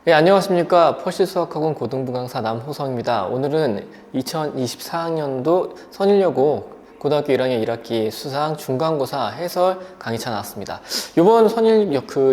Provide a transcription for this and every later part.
네, 안녕하십니까. 퍼시 수학학원 고등부 강사 남호성입니다. 오늘은 2024학년도 선일여고 고등학교 1학년 1학기 수상 중간고사 해설 강의차 나왔습니다. 요번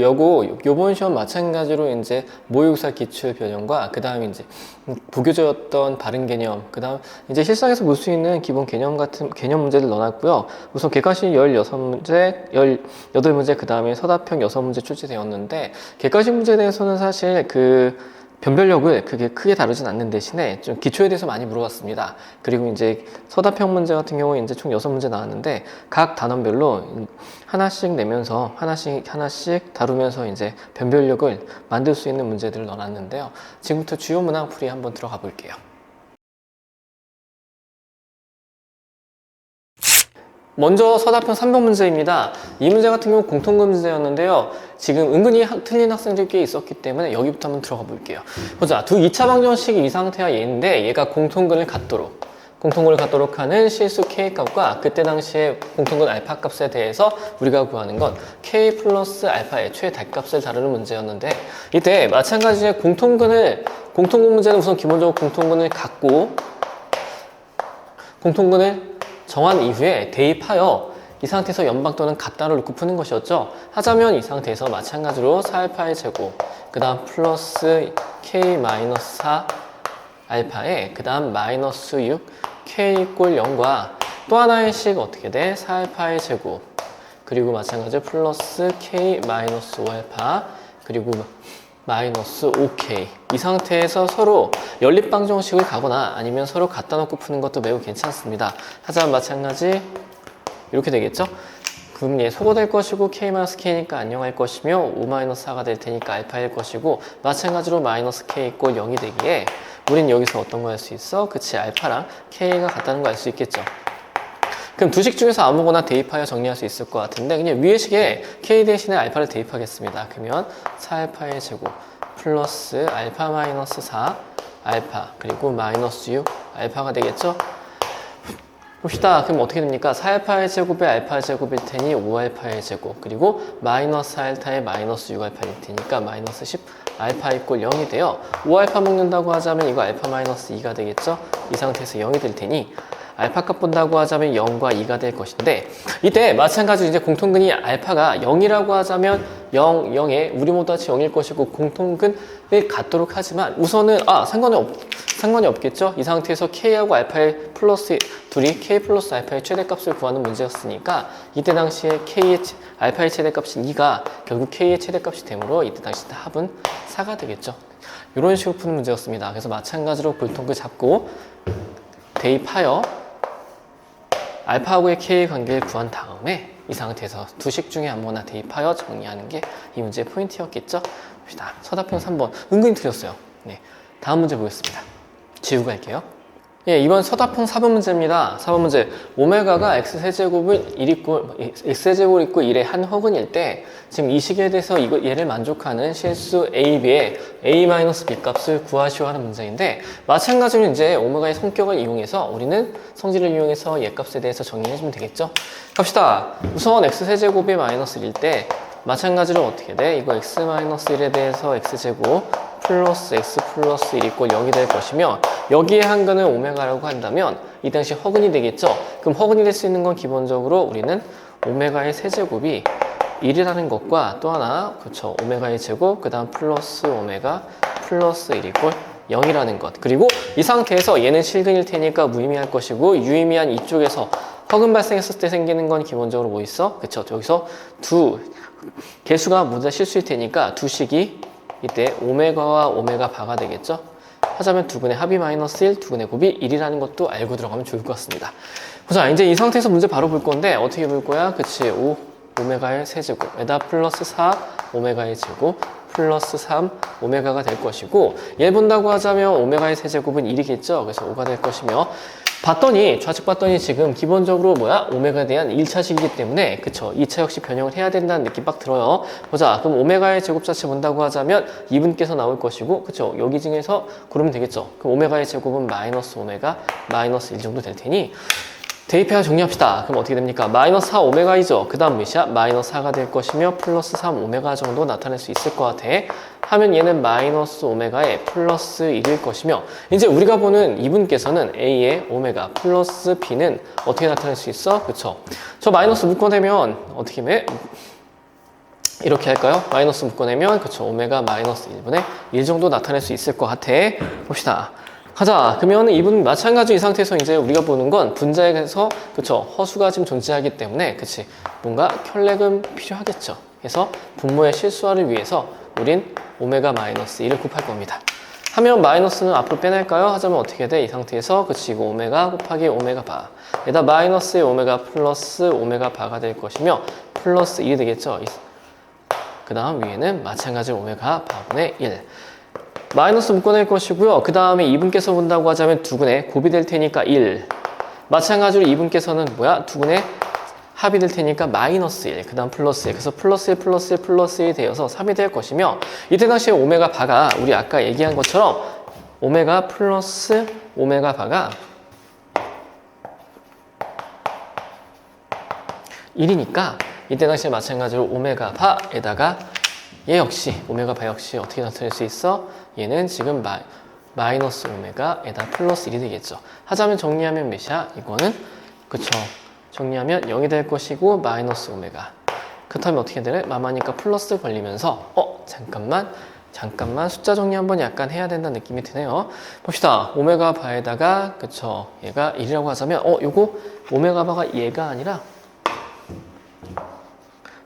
여고 요번 시험 마찬가지로 이제 모의고사 기출 변형과 그 다음에 이제 부교재였던 바른 개념, 그 다음 이제 실상에서 볼 수 있는 기본 개념 같은 개념 문제를 넣어놨고요. 우선 객관식 16문제, 18문제, 그 다음에 서답형 6문제 출제되었는데, 객관식 문제에 대해서는 사실 변별력을 그게 크게 다루진 않는 대신에 좀 기초에 대해서 많이 물어봤습니다. 그리고 이제 서답형 문제 같은 경우에 이제 총 6문제 나왔는데 각 단원별로 하나씩 내면서 하나씩 다루면서 이제 변별력을 만들 수 있는 문제들을 넣어놨는데요. 지금부터 주요 문항풀이 한번 들어가 볼게요. 먼저 서답형 3번 문제입니다. 이 문제 같은 경우 공통금 문제였는데요. 지금 은근히 틀린 학생들이 꽤 있었기 때문에 여기부터 한번 들어가 볼게요. 보자. 두 2차 방정식 이 상태와 얘인데 얘가 공통근을 갖도록 하는 실수 K값과 그때 당시에 공통근 알파 값에 대해서 우리가 구하는 건 K 플러스 알파의 최대값을 다루는 문제였는데, 이때 마찬가지로 공통근 문제는 우선 기본적으로 공통근을 갖고 공통근을 정한 이후에 대입하여 이 상태에서 연방 또는 같다를 놓고 푸는 것이었죠. 하자면 이 상태에서 마찬가지로 4알파의 제곱, 그 다음 플러스 K-4 알파에 그 다음 마이너스 6 K 이꼴 0과 또 하나의 식 어떻게 돼? 4알파의 제곱, 그리고 마찬가지로 플러스 K-5 알파, 그리고 마이너스 5K. 이 상태에서 서로 연립방정식을 가거나 아니면 서로 갖다 놓고 푸는 것도 매우 괜찮습니다. 하자면 마찬가지 이렇게 되겠죠? 그럼 얘 소거될 것이고 K-K니까 안녕할 것이며 5-4가 될 테니까 알파일 것이고, 마찬가지로 마이너스 K 이꼴 0이 되기에 우린 여기서 어떤 거 할 수 있어? 그치, 알파랑 K가 같다는 거 알 수 있겠죠? 그럼 두 식 중에서 아무거나 대입하여 정리할 수 있을 것 같은데 그냥 위의 식에 K 대신에 알파를 대입하겠습니다. 그러면 4알파의 제곱 플러스 알파 마이너스 4 알파 그리고 마이너스 6 알파가 되겠죠? 봅시다. 그럼 어떻게 됩니까? 4알파의 제곱에 알파 제곱일 테니 5알파의 제곱, 그리고 마이너스 4알파에 마이너스 6알파일 테니까 마이너스 10 알파 이꼴 0이 돼요. 5알파 먹는다고 하자면 이거 알파 마이너스 2가 되겠죠? 이 상태에서 0이 될 테니 알파 값 본다고 하자면 0과 2가 될 것인데, 이때 마찬가지로 이제 공통근이 알파가 0이라고 하자면 0, 0에 우리 모두 같이 0일 것이고 공통근을 갖도록 하지만 우선은 상관이 없겠죠? 이 상태에서 K하고 알파의 플러스 둘이 K 플러스 알파의 최대값을 구하는 문제였으니까 이때 당시에 알파의 최대값인 2가 결국 K의 최대값이 되므로 이때 당시 합은 4가 되겠죠? 이런 식으로 푸는 문제였습니다. 그래서 마찬가지로 공통근 잡고 대입하여 알파하고의 K의 관계를 구한 다음에 이 상태에서 두 식 중에 아무거나 대입하여 정리하는 게 이 문제의 포인트였겠죠? 봅시다. 서답형 3번 은근히 틀렸어요. 네, 다음 문제 보겠습니다. 지우고 할게요. 예, 이번 서답형 4번 문제입니다. 4번 문제. 오메가가 x세제곱은 1세제곱 있고 1의 한 허근일 때 지금 이 식에 대해서 얘를 만족하는 실수 a, b의 a-b 값을 구하시오 하는 문제인데, 마찬가지로 이제 오메가의 성격을 이용해서 우리는 성질을 이용해서 얘 값에 대해서 정리해주면 되겠죠? 갑시다. 우선 x세제곱이 마이너스 1일 때 마찬가지로 어떻게 돼? 이거 x-1에 대해서 x제곱 플러스 x 플러스 1 이꼴 0이 될 것이며, 여기에 한근을 오메가라고 한다면 이 당시 허근이 되겠죠? 그럼 허근이 될 수 있는 건 기본적으로 우리는 오메가의 세제곱이 1이라는 것과 또 하나, 그렇죠, 오메가의 제곱, 그 다음 플러스 오메가 플러스 1 이꼴 0이라는 것. 그리고 이 상태에서 얘는 실근일 테니까 무의미할 것이고, 유의미한 이쪽에서 허근 발생했을 때 생기는 건 기본적으로 뭐 있어? 그쵸, 여기서 두 개수가 모두 다 실수일 테니까 두 식이 이때 오메가와 오메가 바가 되겠죠? 하자면 두 근의 합이 마이너스 1, 두 근의 곱이 1이라는 것도 알고 들어가면 좋을 것 같습니다. 자, 이제 이 상태에서 문제 바로 볼 건데 어떻게 볼 거야? 그치, 5 오메가의 세제곱에다 플러스 4 오메가의 제곱 플러스 3 오메가가 될 것이고, 얘 본다고 하자면 오메가의 세제곱은 1이겠죠? 그래서 5가 될 것이며, 좌측 봤더니 지금 기본적으로 오메가에 대한 1차식이기 때문에, 그쵸, 2차 역시 변형을 해야 된다는 느낌 빡 들어요. 보자. 그럼 오메가의 제곱 자체 본다고 하자면 2분께서 나올 것이고, 그쵸, 여기 중에서 고르면 되겠죠. 그럼 오메가의 제곱은 마이너스 오메가 마이너스 1 정도 될 테니 대입해서 정리합시다. 그럼 어떻게 됩니까? 마이너스 4 오메가이죠. 그 다음 몇이야? 마이너스 4가 될 것이며 플러스 3 오메가 정도 나타낼 수 있을 것 같아. 하면 얘는 마이너스 오메가에 플러스 1일 것이며 이제 우리가 보는 이분께서는 A의 오메가 플러스 B는 어떻게 나타낼 수 있어? 그쵸? 저 마이너스 묶어내면 어떻게 해? 이렇게 할까요? 마이너스 묶어내면 그쵸? 오메가 마이너스 1분의 1 정도 나타낼 수 있을 것 같아. 봅시다. 가자. 그러면 이분 마찬가지 이 상태에서 이제 우리가 보는 건 분자에서 그쵸? 허수가 지금 존재하기 때문에 그치? 뭔가 켤레금 필요하겠죠. 그래서 분모의 실수화를 위해서 우린 오메가 마이너스 1을 곱할 겁니다. 하면 마이너스는 앞으로 빼낼까요? 하자면 어떻게 돼? 이 상태에서 그치? 이거 오메가 곱하기 오메가 바 에다 마이너스의 오메가 플러스 오메가 바가 될 것이며 플러스 1이 되겠죠? 그 다음 위에는 마찬가지로 오메가 바분의 1 마이너스 묶어낼 것이고요. 그 다음에 이분께서 본다고 하자면 두근에 곱이 될 테니까 1 마찬가지로 이분께서는 뭐야? 두근에 합이 될 테니까 마이너스 1, 그 다음 플러스 1. 그래서 플러스 1, 플러스 1, 플러스 1이 되어서 3이 될 것이며 이때 당시에 오메가 바가 우리 아까 얘기한 것처럼 오메가 플러스 오메가 바가 1이니까 이때 당시에 마찬가지로 오메가 바에다가 얘 역시 오메가 바 역시 어떻게 나타낼 수 있어? 얘는 지금 마이너스 오메가에다 플러스 1이 되겠죠. 하자면 정리하면 몇이야? 이거는 그쵸. 정리하면 0이 될 것이고 마이너스 오메가 그렇다면 어떻게 되래? 마마니까 플러스 걸리면서 잠깐만 숫자 정리 한번 약간 해야 된다는 느낌이 드네요. 봅시다. 오메가 바에다가 그쵸 얘가 1이라고 하자면 요거 오메가 바가 얘가 아니라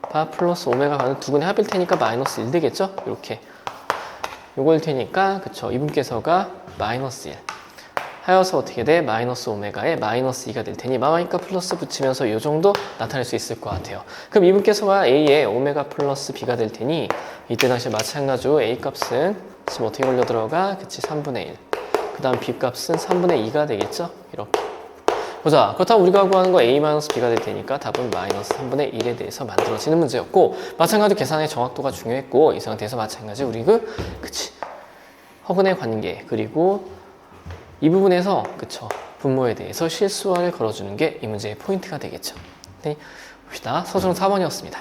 바 플러스 오메가 바는 두근의 합일 테니까 마이너스 1 되겠죠? 이렇게 요거일 테니까 그쵸 이분께서가 마이너스 1 하여서 어떻게 돼? 마이너스 오메가에 마이너스 2가 될 테니 마마니까 플러스 붙이면서 이 정도 나타낼 수 있을 것 같아요. 그럼 이분께서가 A에 오메가 플러스 B가 될 테니 이때 당시 마찬가지로 A 값은 지금 어떻게 걸려 들어가? 그치 3분의 1. 그 다음 B 값은 3분의 2가 되겠죠? 이렇게. 보자. 그렇다면 우리가 구하는 거 A-B가 될 테니까 답은 마이너스 3분의 1에 대해서 만들어지는 문제였고 마찬가지로 계산의 정확도가 중요했고 이 상태에서 마찬가지 우리 그치 허근의 관계 그리고 이 부분에서 그쵸 분모에 대해서 실수화를 걸어주는 게 이 문제의 포인트가 되겠죠. 네, 봅시다. 서술형 4번이었습니다.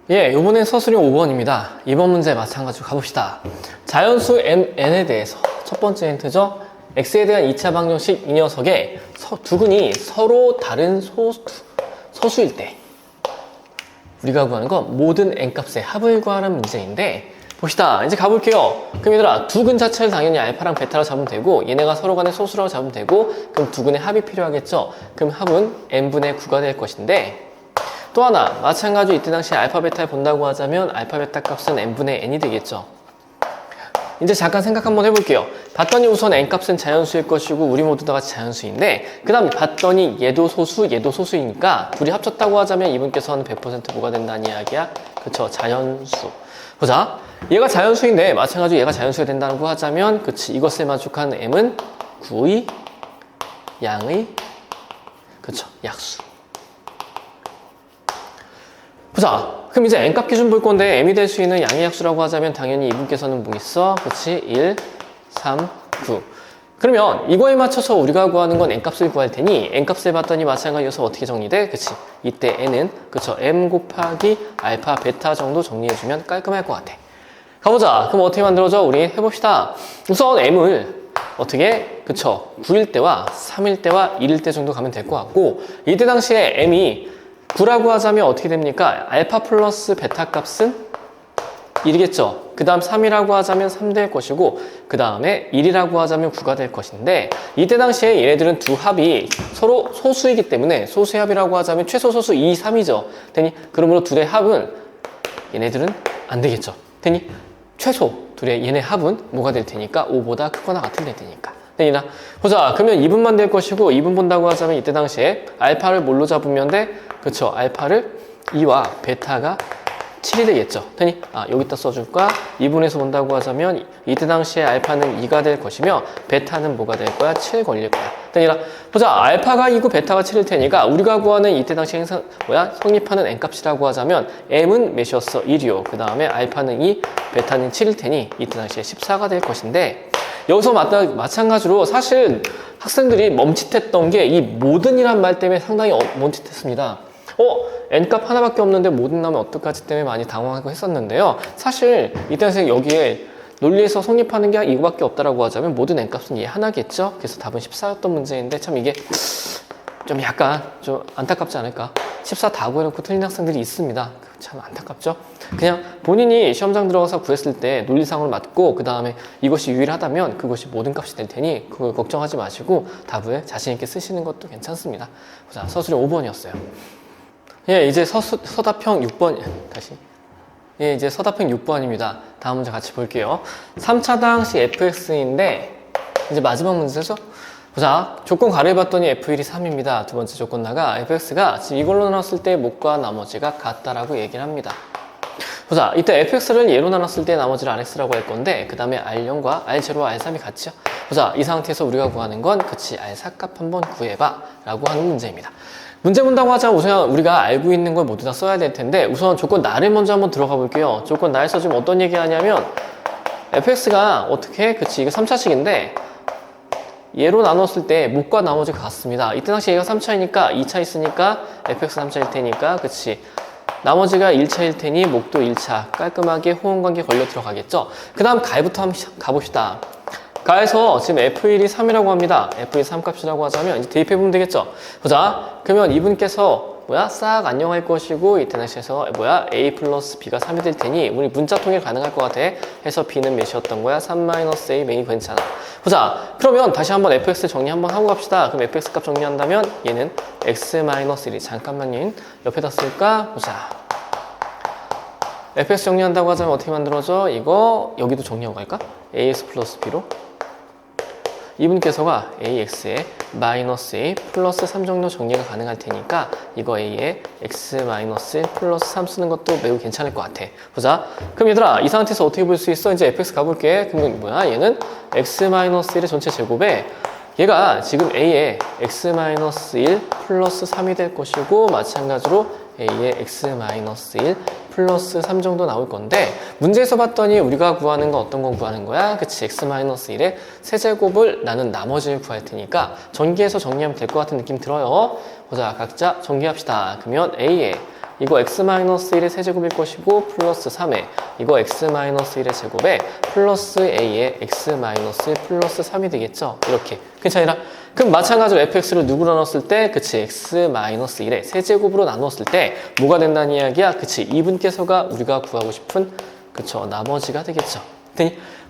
예, 이번엔 서술형 5번입니다. 이번 문제 마찬가지로 가봅시다. 자연수 n에 대해서 첫 번째 힌트죠. x에 대한 2차 방정식 이 녀석의 두근이 서로 다른 소수일 때 우리가 구하는 건 모든 n값의 합을 구하는 문제인데 봅시다. 이제 가볼게요. 그럼 얘들아 두근 자체를 당연히 알파랑 베타로 잡으면 되고 얘네가 서로 간의 소수라고 잡으면 되고 그럼 두근의 합이 필요하겠죠. 그럼 합은 n분의 9가 될 것인데 또 하나 마찬가지로 이때 당시 알파 베타를 본다고 하자면 알파 베타 값은 n분의 n이 되겠죠. 이제 잠깐 생각 한번 해볼게요. 봤더니 우선 n값은 자연수일 것이고 우리 모두 다 같이 자연수인데 그 다음 봤더니 얘도 소수 얘도 소수이니까 둘이 합쳤다고 하자면 이분께서는 100% 뭐가 된다는 이야기야? 그쵸 자연수. 보자. 얘가 자연수인데 마찬가지로 얘가 자연수가 된다고 하자면 그치 이것을 만족하는 m은 9의 양의 그쵸 약수. 보자. 그럼 이제 n값 기준 볼 건데 m이 될 수 있는 양의 약수라고 하자면 당연히 이분께서는 뭐 있어? 그치 1, 3, 9. 그러면 이거에 맞춰서 우리가 구하는 건 n값을 구할 테니 n값을 봤더니 마찬가지여서 어떻게 정리돼? 그치 이때 n은 그쵸 m 곱하기 알파 베타 정도 정리해주면 깔끔할 것 같아. 가보자. 그럼 어떻게 만들어져? 우리 해봅시다. 우선 m을 어떻게? 그쵸 9일 때와 3일 때와 1일 때 정도 가면 될 것 같고 이때 당시에 m이 9라고 하자면 어떻게 됩니까? 알파 플러스 베타 값은 1이겠죠. 그 다음 3이라고 하자면 3 될 것이고 그 다음에 1이라고 하자면 9가 될 것인데 이때 당시에 얘네들은 두 합이 서로 소수이기 때문에 소수의 합이라고 하자면 최소 소수 2, 3이죠. 되니 그러므로 둘의 합은 얘네들은 안 되겠죠. 되니 최소 둘의 얘네 합은 뭐가 될 테니까 5보다 크거나 같은 될 테니까. 되니나 보자. 그러면 2분만 될 것이고 2분 본다고 하자면 이때 당시에 알파를 뭘로 잡으면 돼? 그쵸. 알파를 2와 베타가 7이 되겠죠. 되니 여기다 써줄까? 2분에서 본다고 하자면 이때 당시에 알파는 2가 될 것이며 베타는 뭐가 될 거야? 7 걸릴 거야. 되니라 보자. 알파가 2고 베타가 7일 테니까 우리가 구하는 이때 당시 성립하는 n값이라고 하자면 m은 몇이었어? 1이요. 그 다음에 알파는 2, 베타는 7일 테니 이때 당시에 14가 될 것인데 여기서 마찬가지로 사실 학생들이 멈칫했던 게 이 모든이란 말 때문에 상당히 멈칫했습니다. n값 하나밖에 없는데 모든 나오면 어떡하지 때문에 많이 당황하고 했었는데요. 사실 이때 여기에 논리에서 성립하는 게 이거밖에 없다라고 하자면 모든 n값은 얘 하나겠죠? 그래서 답은 14였던 문제인데 참 이게 좀 약간 좀 안타깝지 않을까? 14 다 구해놓고 틀린 학생들이 있습니다. 참 안타깝죠? 그냥 본인이 시험장 들어가서 구했을 때 논리상으로 맞고 그 다음에 이것이 유일하다면 그것이 모든 값이 될 테니 그걸 걱정하지 마시고 답을 자신 있게 쓰시는 것도 괜찮습니다. 자, 서술형 5번이었어요. 예, 이제 서답형 6번 다시. 예, 이제 서답형 6번입니다. 다음 문제 같이 볼게요. 3차당식 fx인데 이제 마지막 문제죠? 보자, 조건 가려봤더니 f1이 3입니다. 두 번째 조건 나가 fx가 지금 이걸로 나눴을 때 목과 나머지가 같다라고 얘기를 합니다. 보자, 이때 fx를 예로 나눴을 때 나머지를 rx라고 할 건데 그 다음에 r0과 r0와 r3이 같죠? 보자, 이 상태에서 우리가 구하는 건 그치 r4 값 한번 구해봐 라고 하는 문제입니다. 문제 본다고 하자 우선 우리가 알고 있는 걸 모두 다 써야 될 텐데 우선 조건 나를 먼저 한번 들어가 볼게요. 조건 나에서 지금 어떤 얘기 하냐면 fx가 어떻게 그치 이게 3차식인데 얘로 나눴을 때 목과 나머지가 같습니다. 이때 당시 얘가 3차이니까 2차 있으니까 fx 3차일 테니까 그치 나머지가 1차일 테니 목도 1차 깔끔하게 호응관계 걸려 들어가겠죠. 그 다음 가에부터 한번 가봅시다. 가에서 지금 f1이 3이라고 합니다. f1이 3값이라고 하자면 이제 대입해보면 되겠죠. 보자, 그러면 이분께서 싹 안녕할 것이고 이때 당시에서 a 플러스 b가 3이 될 테니 우리 문자 통일 가능할 것 같아. 해서 b는 몇이었던 거야? 3-a 맨이 괜찮아. 보자, 그러면 다시 한번 fx 정리 한번 하고 갑시다. 그럼 fx 값 정리한다면 얘는 x-1이 잠깐만요. 옆에다 쓸까? 보자, fx 정리한다고 하자면 어떻게 만들어져? 이거 여기도 정리하고 갈까? ax 플러스 b로 이분께서가 ax에 마이너스 a 플러스 3 정도 정리가 가능할 테니까 이거 a에 x 마이너스 플러스 3 쓰는 것도 매우 괜찮을 것 같아. 보자, 그럼 얘들아 이 상태에서 어떻게 볼 수 있어? 이제 fx 가볼게. 그러면 뭐야? 얘는 x 마이너스 1의 전체 제곱에 얘가 지금 a에 x 마이너스 1 플러스 3이 될 것이고 마찬가지로 a에 x 마이너스 1 플러스 3 정도 나올 건데 문제에서 봤더니 우리가 구하는 건 어떤 건 구하는 거야? 그치, x 마이너스 1의 세제곱을 나는 나머지를 구할 테니까 전기해서 정리하면 될 것 같은 느낌 들어요. 보자, 각자 정리합시다. 그러면 a에 이거 x-1의 세제곱일 것이고 플러스 3에 이거 x-1의 제곱에 플러스 a에 x-1 플러스 3이 되겠죠? 이렇게. 괜찮으라? 그럼 마찬가지로 fx를 누구로 나눴을 때? 그치, x-1의 세제곱으로 나눴을 때 뭐가 된다는 이야기야? 그치, 이분께서가 우리가 구하고 싶은 그쵸, 나머지가 되겠죠.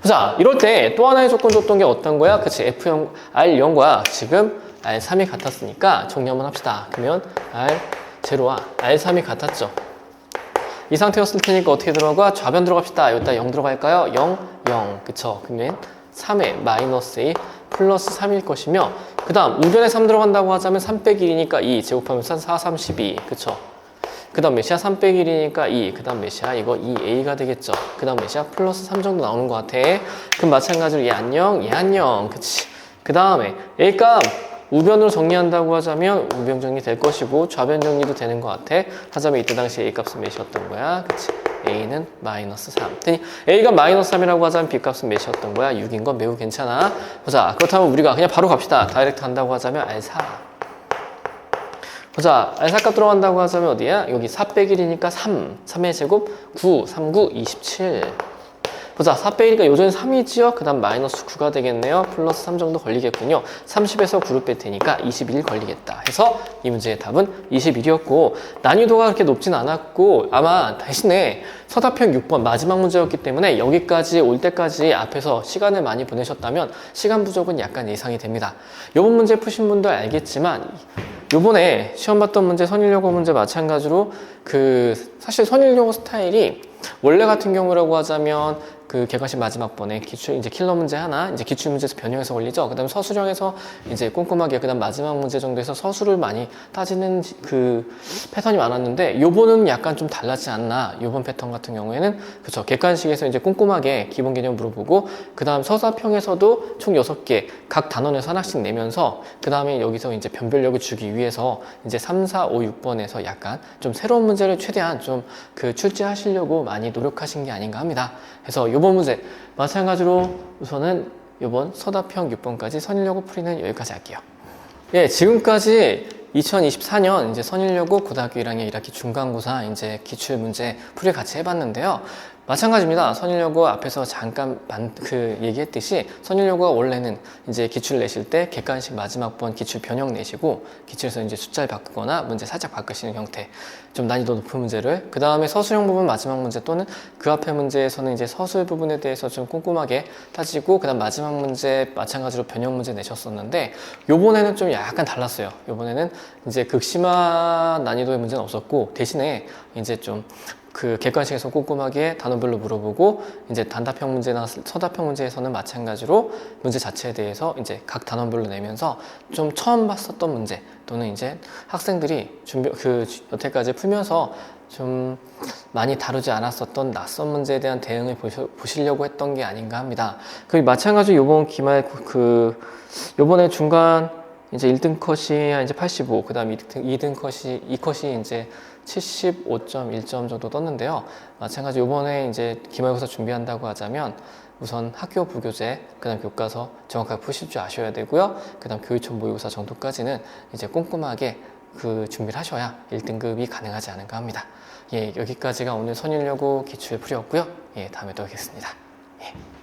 보자, 이럴 때 또 하나의 조건 줬던 게 어떤 거야? 그치, f0, r0과 지금 r3이 같았으니까 정리 한번 합시다. 그러면 r0와 r3이 같았죠. 이 상태였을 테니까 어떻게 들어가? 좌변 들어갑시다. 여기다 0 들어갈까요? 0, 0. 그쵸. 그러면 3에 마이너스 a 플러스 3일 것이며 그 다음 우변에 3 들어간다고 하자면 3 빼기 1이니까 2 제곱하면 4, 32. 그쵸. 그 다음 몇이야? 3 빼기 1이니까 2. 그 다음 몇이야? 이거 2a가 되겠죠. 그 다음 몇이야? 플러스 3 정도 나오는 것 같아. 그럼 마찬가지로 얘 안녕, 얘 안녕. 그치. 그 다음에 a 값 우변으로 정리한다고 하자면 우변 정리 될 것이고 좌변 정리도 되는 것 같아. 하자면 이때 당시 a 값은 몇이었던 거야? 그치? a는 마이너스 3. a가 마이너스 3이라고 하자면 b 값은 몇이었던 거야? 6인 건 매우 괜찮아. 보자, 그렇다면 우리가 그냥 바로 갑시다. 다이렉트 한다고 하자면 r4. 보자, r4 값 들어간다고 하자면 어디야? 여기 4 빼기 1이니까 3. 3의 제곱 9, 3, 9, 27. 보자, 4 빼기니까 요전에 3이지요? 그 다음 마이너스 9가 되겠네요. 플러스 3 정도 걸리겠군요. 30에서 9를 뺄 테니까 21 걸리겠다 해서 이 문제의 답은 21이었고 난이도가 그렇게 높진 않았고 아마 대신에 서답형 6번 마지막 문제였기 때문에 여기까지 올 때까지 앞에서 시간을 많이 보내셨다면 시간 부족은 약간 예상이 됩니다. 이번 문제 푸신 분도 알겠지만 요번에 시험 봤던 문제 선일여고 문제 마찬가지로 사실 선일여고 스타일이 원래 같은 경우라고 하자면 개관식 마지막 번에 기출 이제 킬러 문제 하나 이제 기출 문제에서 변형해서 걸리죠. 그다음에 서술형에서 이제 꼼꼼하게 그다음 마지막 문제 정도에서 서술을 많이 따지는 패턴이 많았는데 요번은 약간 좀 달라지지 않나. 요번 패턴 같은 경우에는 그쵸, 객관식에서 이제 꼼꼼하게 기본 개념 물어보고 그다음 서사평에서도 총 6개 각 단원에서 하나씩 내면서 그다음에 여기서 이제 변별력을 주기 위해서 이제 3, 4, 5, 6번에서 약간 좀 새로운 문제를 최대한 좀 출제하시려고 많이 노력하신 게 아닌가 합니다. 그래서 요번 문제 마찬가지로 우선은 요번 서답형 6번까지 선일여고 풀이는 여기까지 할게요. 예, 지금까지 2024년 이제 선일여고 고등학교 1학년 1학기 중간고사 이제 기출 문제 풀이 같이 해봤는데요. 마찬가지입니다. 선일여고 앞에서 잠깐 얘기했듯이 선일여고가 원래는 이제 기출 내실 때 객관식 마지막 번 기출 변형 내시고 기출에서 이제 숫자를 바꾸거나 문제 살짝 바꾸시는 형태, 좀 난이도 높은 문제를, 그 다음에 서술형 부분 마지막 문제 또는 그 앞에 문제에서는 이제 서술 부분에 대해서 좀 꼼꼼하게 따지고 그 다음 마지막 문제 마찬가지로 변형 문제 내셨었는데, 요번에는 좀 약간 달랐어요. 요번에는 이제 극심한 난이도의 문제는 없었고 대신에 이제 좀 객관식에서 꼼꼼하게 단원별로 물어보고, 이제 단답형 문제나 서답형 문제에서는 마찬가지로 문제 자체에 대해서 이제 각 단원별로 내면서 좀 처음 봤었던 문제 또는 이제 학생들이 여태까지 풀면서 좀 많이 다루지 않았었던 낯선 문제에 대한 대응을 보시려고 했던 게 아닌가 합니다. 그리고 마찬가지로 요번 기말 요번에 중간 이제 1등 컷이 이제 85, 그 다음 2등 컷이, 2컷이 이제 75.1점 정도 떴는데요. 마찬가지로 이번에 이제 기말고사 준비한다고 하자면 우선 학교 부교재, 그 다음 교과서 정확하게 푸실 줄 아셔야 되고요. 그 다음 교육청 모의고사 정도까지는 이제 꼼꼼하게 준비를 하셔야 1등급이 가능하지 않을까 합니다. 예, 여기까지가 오늘 선일여고 기출풀이였고요. 예, 다음에 또 뵙겠습니다. 예.